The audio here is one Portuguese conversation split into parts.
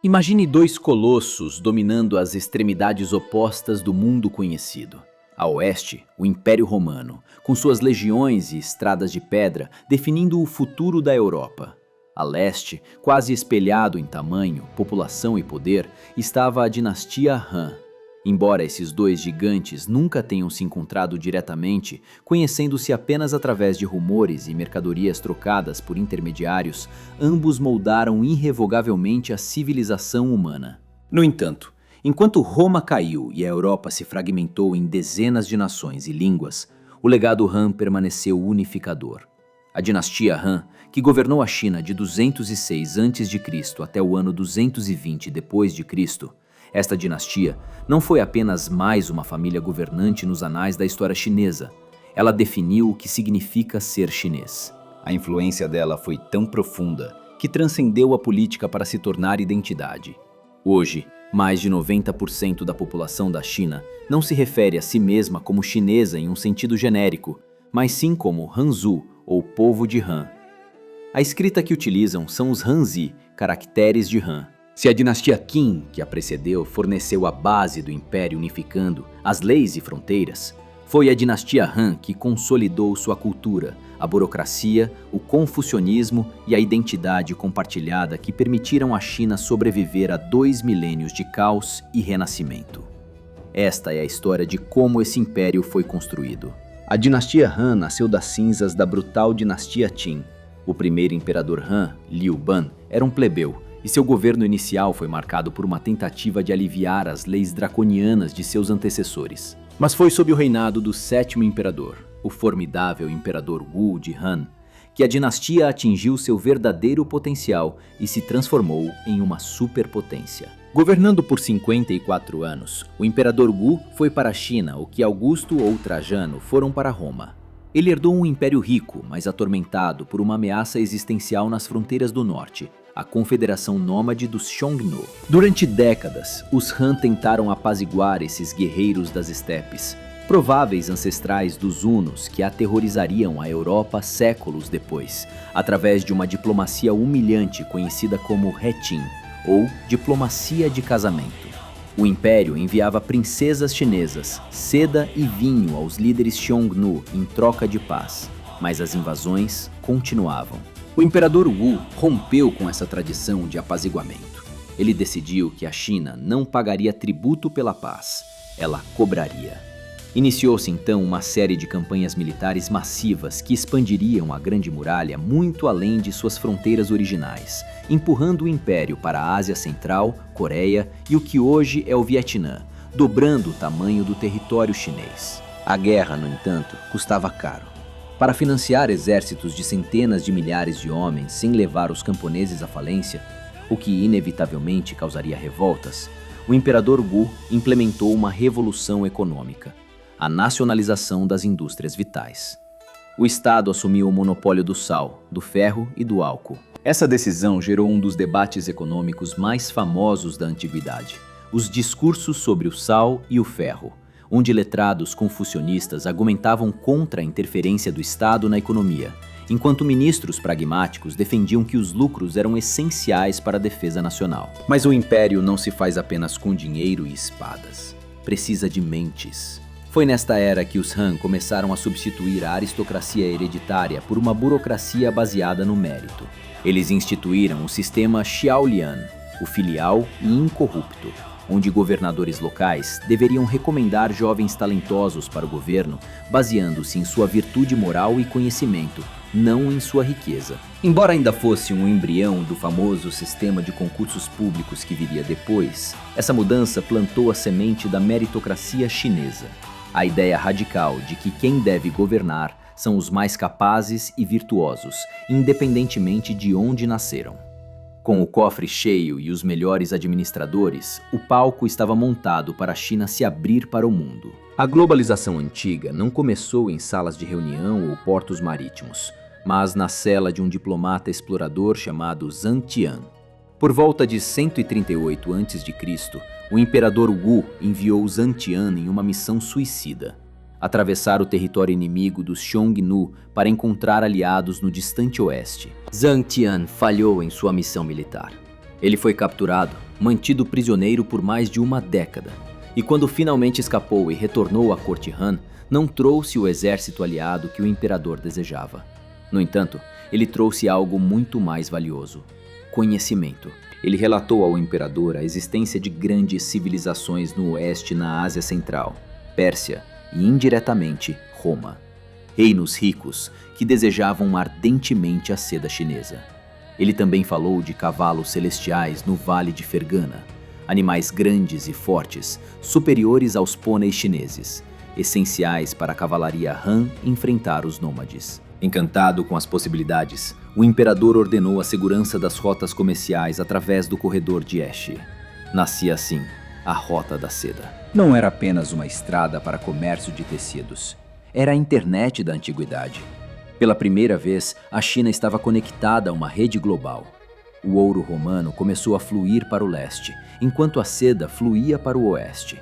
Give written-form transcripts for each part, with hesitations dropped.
Imagine dois colossos dominando as extremidades opostas do mundo conhecido. A oeste, o Império Romano, com suas legiões e estradas de pedra definindo o futuro da Europa. A leste, quase espelhado em tamanho, população e poder, estava a dinastia Han. Embora esses dois gigantes nunca tenham se encontrado diretamente, conhecendo-se apenas através de rumores e mercadorias trocadas por intermediários, ambos moldaram irrevogavelmente a civilização humana. No entanto, enquanto Roma caiu e a Europa se fragmentou em dezenas de nações e línguas, o legado Han permaneceu unificador. A dinastia Han, que governou a China de 206 a.C. até o ano 220 d.C., esta dinastia não foi apenas mais uma família governante nos anais da história chinesa. Ela definiu o que significa ser chinês. A influência dela foi tão profunda que transcendeu a política para se tornar identidade. Hoje, mais de 90% da população da China não se refere a si mesma como chinesa em um sentido genérico, mas sim como Hanzu, ou povo de Han. A escrita que utilizam são os Hanzi, caracteres de Han. Se a dinastia Qin, que a precedeu, forneceu a base do Império unificando as leis e fronteiras, foi a dinastia Han que consolidou sua cultura, a burocracia, o confucionismo e a identidade compartilhada que permitiram à China sobreviver a 2 milênios de caos e renascimento. Esta é a história de como esse império foi construído. A dinastia Han nasceu das cinzas da brutal dinastia Qin. O primeiro imperador Han, Liu Ban, era um plebeu, e seu governo inicial foi marcado por uma tentativa de aliviar as leis draconianas de seus antecessores. Mas foi sob o reinado do sétimo imperador, o formidável imperador Wu de Han, que a dinastia atingiu seu verdadeiro potencial e se transformou em uma superpotência. Governando por 54 anos, o imperador Wu foi para a China o que Augusto ou Trajano foram para Roma. Ele herdou um império rico, mas atormentado por uma ameaça existencial nas fronteiras do norte, a Confederação Nômade dos Xiongnu. Durante décadas, os Han tentaram apaziguar esses guerreiros das estepes, prováveis ancestrais dos hunos que aterrorizariam a Europa séculos depois, através de uma diplomacia humilhante conhecida como Heqin, ou diplomacia de casamento. O império enviava princesas chinesas, seda e vinho aos líderes Xiongnu em troca de paz, mas as invasões continuavam. O imperador Wu rompeu com essa tradição de apaziguamento. Ele decidiu que a China não pagaria tributo pela paz, ela cobraria. Iniciou-se então uma série de campanhas militares massivas que expandiriam a Grande Muralha muito além de suas fronteiras originais, empurrando o império para a Ásia Central, Coreia e o que hoje é o Vietnã, dobrando o tamanho do território chinês. A guerra, no entanto, custava caro. Para financiar exércitos de centenas de milhares de homens sem levar os camponeses à falência, o que inevitavelmente causaria revoltas, o imperador Wu implementou uma revolução econômica, a nacionalização das indústrias vitais. O Estado assumiu o monopólio do sal, do ferro e do álcool. Essa decisão gerou um dos debates econômicos mais famosos da antiguidade, os discursos sobre o sal e o ferro, onde letrados confucionistas argumentavam contra a interferência do Estado na economia, enquanto ministros pragmáticos defendiam que os lucros eram essenciais para a defesa nacional. Mas o império não se faz apenas com dinheiro e espadas. Precisa de mentes. Foi nesta era que os Han começaram a substituir a aristocracia hereditária por uma burocracia baseada no mérito. Eles instituíram o sistema Xiaolian, o filial e incorrupto, onde governadores locais deveriam recomendar jovens talentosos para o governo, baseando-se em sua virtude moral e conhecimento, não em sua riqueza. Embora ainda fosse um embrião do famoso sistema de concursos públicos que viria depois, essa mudança plantou a semente da meritocracia chinesa. A ideia radical de que quem deve governar são os mais capazes e virtuosos, independentemente de onde nasceram. Com o cofre cheio e os melhores administradores, o palco estava montado para a China se abrir para o mundo. A globalização antiga não começou em salas de reunião ou portos marítimos, mas na cela de um diplomata explorador chamado Zhang Tian. Por volta de 138 a.C., o imperador Wu enviou Zhang Tian em uma missão suicida, atravessar o território inimigo dos Xiongnu para encontrar aliados no distante oeste. Zhang Tian falhou em sua missão militar. Ele foi capturado mantido prisioneiro por mais de uma década. E quando finalmente escapou e retornou à corte Han, não trouxe o exército aliado que o imperador desejava. No entanto, ele trouxe algo muito mais valioso: conhecimento. Ele relatou ao imperador a existência de grandes civilizações no oeste na Ásia Central, Pérsia e, indiretamente, Roma. Reinos ricos que desejavam ardentemente a seda chinesa. Ele também falou de cavalos celestiais no Vale de Fergana, animais grandes e fortes, superiores aos pôneis chineses, essenciais para a cavalaria Han enfrentar os nômades. Encantado com as possibilidades, o imperador ordenou a segurança das rotas comerciais através do corredor de Esche. Nascia assim a Rota da Seda. Não era apenas uma estrada para comércio de tecidos. Era a internet da antiguidade. Pela primeira vez, a China estava conectada a uma rede global. O ouro romano começou a fluir para o leste, enquanto a seda fluía para o oeste.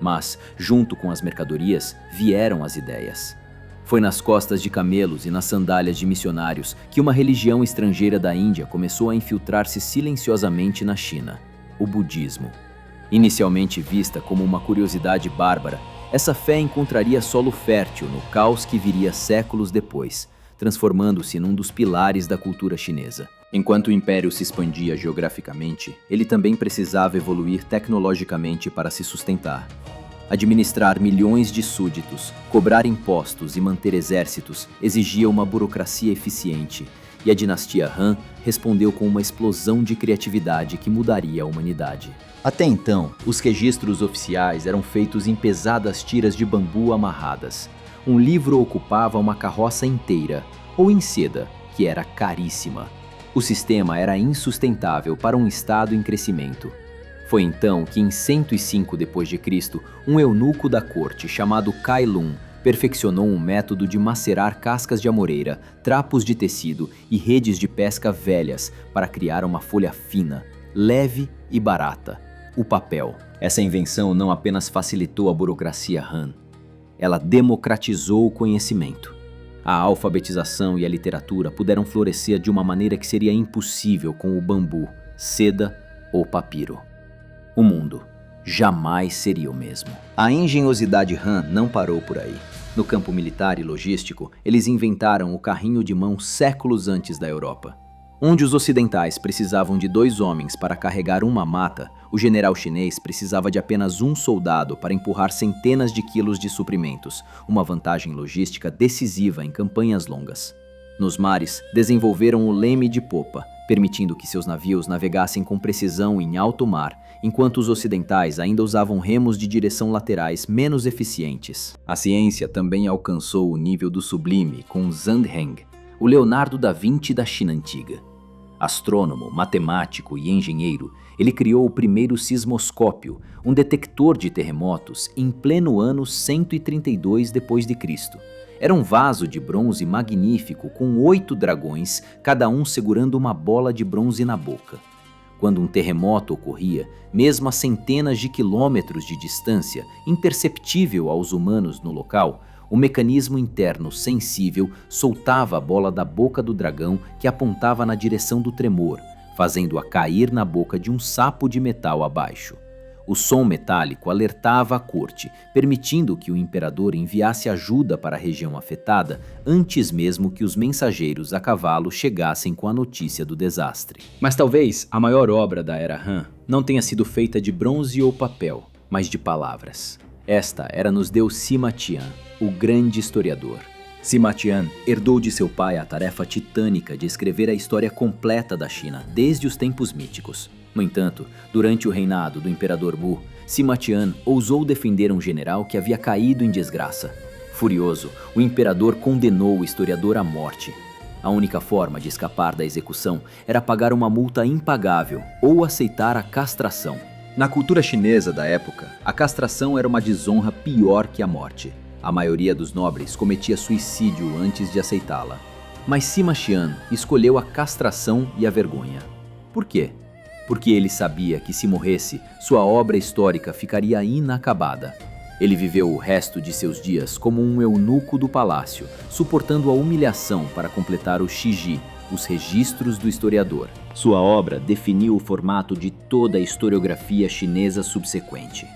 Mas, junto com as mercadorias, vieram as ideias. Foi nas costas de camelos e nas sandálias de missionários que uma religião estrangeira da Índia começou a infiltrar-se silenciosamente na China: o budismo. Inicialmente vista como uma curiosidade bárbara, essa fé encontraria solo fértil no caos que viria séculos depois, transformando-se num dos pilares da cultura chinesa. Enquanto o império se expandia geograficamente, ele também precisava evoluir tecnologicamente para se sustentar. Administrar milhões de súditos, cobrar impostos e manter exércitos exigia uma burocracia eficiente, e a dinastia Han respondeu com uma explosão de criatividade que mudaria a humanidade. Até então, os registros oficiais eram feitos em pesadas tiras de bambu amarradas. Um livro ocupava uma carroça inteira, ou em seda, que era caríssima. O sistema era insustentável para um estado em crescimento. Foi então que, em 105 d.C., um eunuco da corte chamado Cai Lun perfeccionou um método de macerar cascas de amoreira, trapos de tecido e redes de pesca velhas para criar uma folha fina, leve e barata: o papel. Essa invenção não apenas facilitou a burocracia Han, ela democratizou o conhecimento. A alfabetização e a literatura puderam florescer de uma maneira que seria impossível com o bambu, seda ou papiro. O mundo jamais seria o mesmo. A engenhosidade Han não parou por aí. No campo militar e logístico, eles inventaram o carrinho de mão séculos antes da Europa. Onde os ocidentais precisavam de 2 homens para carregar uma mata, o general chinês precisava de apenas um soldado para empurrar centenas de quilos de suprimentos, uma vantagem logística decisiva em campanhas longas. Nos mares, desenvolveram o leme de popa, permitindo que seus navios navegassem com precisão em alto mar, enquanto os ocidentais ainda usavam remos de direção laterais menos eficientes. A ciência também alcançou o nível do sublime com Zhang Heng, o Leonardo da Vinci da China antiga. Astrônomo, matemático e engenheiro, ele criou o primeiro sismoscópio, um detector de terremotos, em pleno ano 132 d.C. Era um vaso de bronze magnífico com 8 dragões, cada um segurando uma bola de bronze na boca. Quando um terremoto ocorria, mesmo a centenas de quilômetros de distância, imperceptível aos humanos no local, o mecanismo interno sensível soltava a bola da boca do dragão que apontava na direção do tremor, fazendo-a cair na boca de um sapo de metal abaixo. O som metálico alertava a corte, permitindo que o imperador enviasse ajuda para a região afetada antes mesmo que os mensageiros a cavalo chegassem com a notícia do desastre. Mas talvez a maior obra da era Han não tenha sido feita de bronze ou papel, mas de palavras. Esta era nos deu Sima Qian, o grande historiador. Sima Qian herdou de seu pai a tarefa titânica de escrever a história completa da China desde os tempos míticos. No entanto, durante o reinado do imperador Wu, Sima Qian ousou defender um general que havia caído em desgraça. Furioso, o imperador condenou o historiador à morte. A única forma de escapar da execução era pagar uma multa impagável ou aceitar a castração. Na cultura chinesa da época, a castração era uma desonra pior que a morte. A maioria dos nobres cometia suicídio antes de aceitá-la. Mas Sima Qian escolheu a castração e a vergonha. Por quê? Porque ele sabia que se morresse, sua obra histórica ficaria inacabada. Ele viveu o resto de seus dias como um eunuco do palácio, suportando a humilhação para completar o Shiji, Os Registros do Historiador. Sua obra definiu o formato de toda a historiografia chinesa subsequente.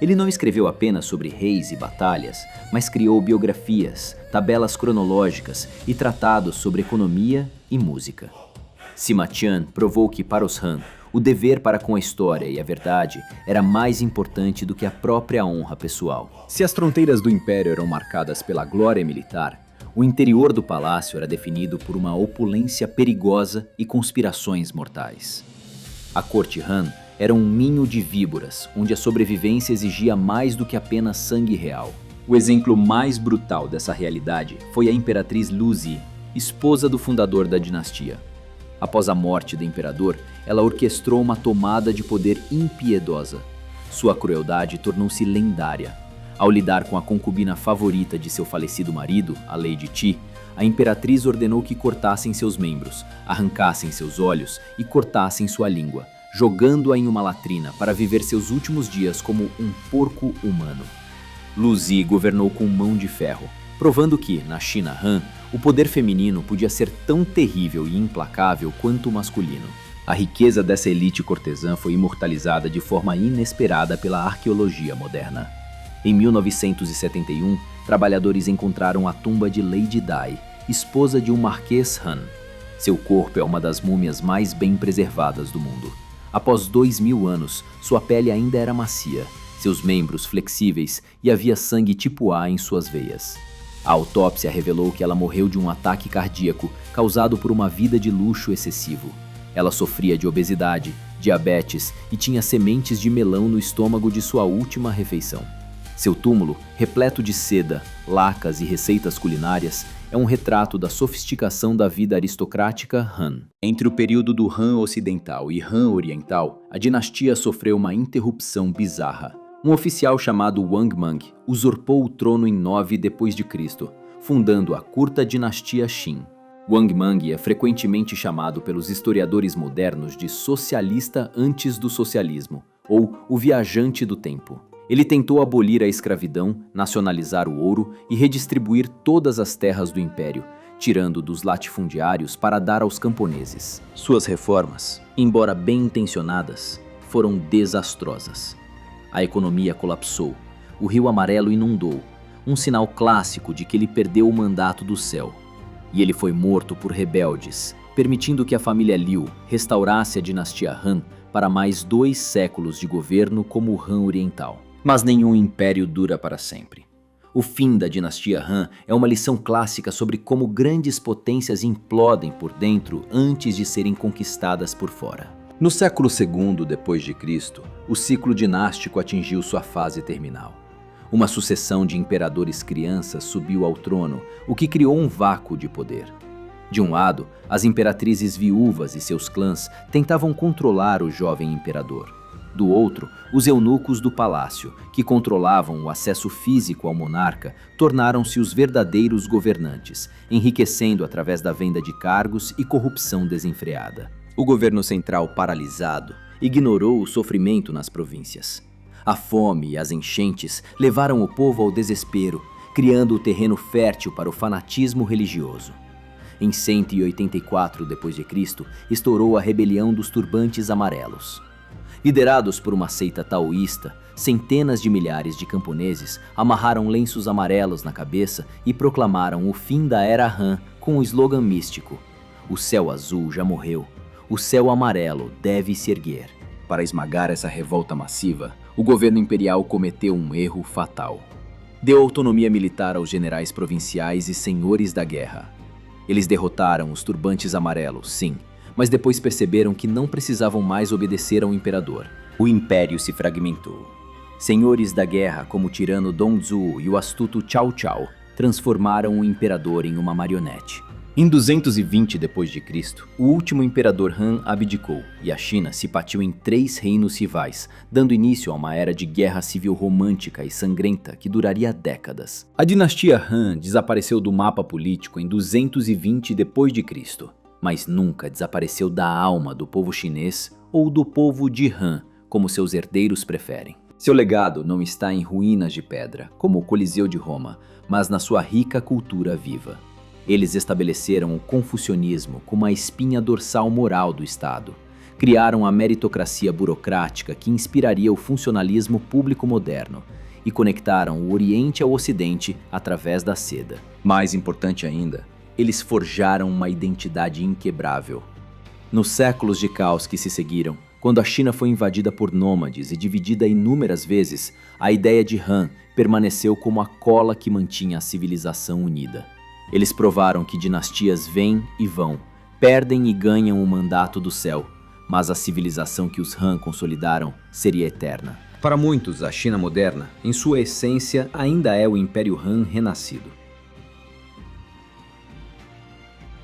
Ele não escreveu apenas sobre reis e batalhas, mas criou biografias, tabelas cronológicas e tratados sobre economia e música. Sima Qian provou que, para os Han, o dever para com a história e a verdade era mais importante do que a própria honra pessoal. Se as fronteiras do império eram marcadas pela glória militar, o interior do palácio era definido por uma opulência perigosa e conspirações mortais. A corte Han era um ninho de víboras, onde a sobrevivência exigia mais do que apenas sangue real. O exemplo mais brutal dessa realidade foi a imperatriz Luzi, esposa do fundador da dinastia. Após a morte do imperador, ela orquestrou uma tomada de poder impiedosa. Sua crueldade tornou-se lendária. Ao lidar com a concubina favorita de seu falecido marido, a Lady Qi, a imperatriz ordenou que cortassem seus membros, arrancassem seus olhos e cortassem sua língua, jogando-a em uma latrina para viver seus últimos dias como um porco humano. Luzi governou com mão de ferro, provando que, na China Han, o poder feminino podia ser tão terrível e implacável quanto o masculino. A riqueza dessa elite cortesã foi imortalizada de forma inesperada pela arqueologia moderna. Em 1971, trabalhadores encontraram a tumba de Lady Di, esposa de um marquês Han. Seu corpo é uma das múmias mais bem preservadas do mundo. Após 2000 anos, sua pele ainda era macia, seus membros flexíveis e havia sangue tipo A em suas veias. A autópsia revelou que ela morreu de um ataque cardíaco causado por uma vida de luxo excessivo. Ela sofria de obesidade, diabetes e tinha sementes de melão no estômago de sua última refeição. Seu túmulo, repleto de seda, lacas e receitas culinárias, é um retrato da sofisticação da vida aristocrática Han. Entre o período do Han Ocidental e Han Oriental, a dinastia sofreu uma interrupção bizarra. Um oficial chamado Wang Mang usurpou o trono em 9 d.C., fundando a curta dinastia Qin. Wang Mang é frequentemente chamado pelos historiadores modernos de socialista antes do socialismo, ou o viajante do tempo. Ele tentou abolir a escravidão, nacionalizar o ouro e redistribuir todas as terras do império, tirando dos latifundiários para dar aos camponeses. Suas reformas, embora bem intencionadas, foram desastrosas. A economia colapsou, o Rio Amarelo inundou, um sinal clássico de que ele perdeu o mandato do céu. E ele foi morto por rebeldes, permitindo que a família Liu restaurasse a dinastia Han para mais 2 séculos de governo como o Han Oriental. Mas nenhum império dura para sempre. O fim da dinastia Han é uma lição clássica sobre como grandes potências implodem por dentro antes de serem conquistadas por fora. No século II d.C., o ciclo dinástico atingiu sua fase terminal. Uma sucessão de imperadores crianças subiu ao trono, o que criou um vácuo de poder. De um lado, as imperatrizes viúvas e seus clãs tentavam controlar o jovem imperador. Do outro, os eunucos do palácio, que controlavam o acesso físico ao monarca, tornaram-se os verdadeiros governantes, enriquecendo através da venda de cargos e corrupção desenfreada. O governo central, paralisado, ignorou o sofrimento nas províncias. A fome e as enchentes levaram o povo ao desespero, criando o terreno fértil para o fanatismo religioso. Em 184 d.C., estourou a rebelião dos turbantes amarelos. Liderados por uma seita taoísta, centenas de milhares de camponeses amarraram lenços amarelos na cabeça e proclamaram o fim da Era Han com o slogan místico: "O céu azul já morreu, o céu amarelo deve se erguer." Para esmagar essa revolta massiva, o governo imperial cometeu um erro fatal. Deu autonomia militar aos generais provinciais e senhores da guerra. Eles derrotaram os turbantes amarelos, sim, mas depois perceberam que não precisavam mais obedecer ao imperador. O império se fragmentou. Senhores da guerra como o tirano Dong Zhuo e o astuto Cao Cao transformaram o imperador em uma marionete. Em 220 d.C., o último imperador Han abdicou e a China se partiu em 3 reinos rivais, dando início a uma era de guerra civil romântica e sangrenta que duraria décadas. A dinastia Han desapareceu do mapa político em 220 d.C., mas nunca desapareceu da alma do povo chinês ou do povo de Han, como seus herdeiros preferem. Seu legado não está em ruínas de pedra, como o Coliseu de Roma, mas na sua rica cultura viva. Eles estabeleceram o confucionismo como a espinha dorsal moral do Estado. Criaram a meritocracia burocrática que inspiraria o funcionalismo público moderno e conectaram o Oriente ao Ocidente através da seda. Mais importante ainda, eles forjaram uma identidade inquebrável. Nos séculos de caos que se seguiram, quando a China foi invadida por nômades e dividida inúmeras vezes, a ideia de Han permaneceu como a cola que mantinha a civilização unida. Eles provaram que dinastias vêm e vão, perdem e ganham o mandato do céu, mas a civilização que os Han consolidaram seria eterna. Para muitos, a China moderna, em sua essência, ainda é o Império Han renascido.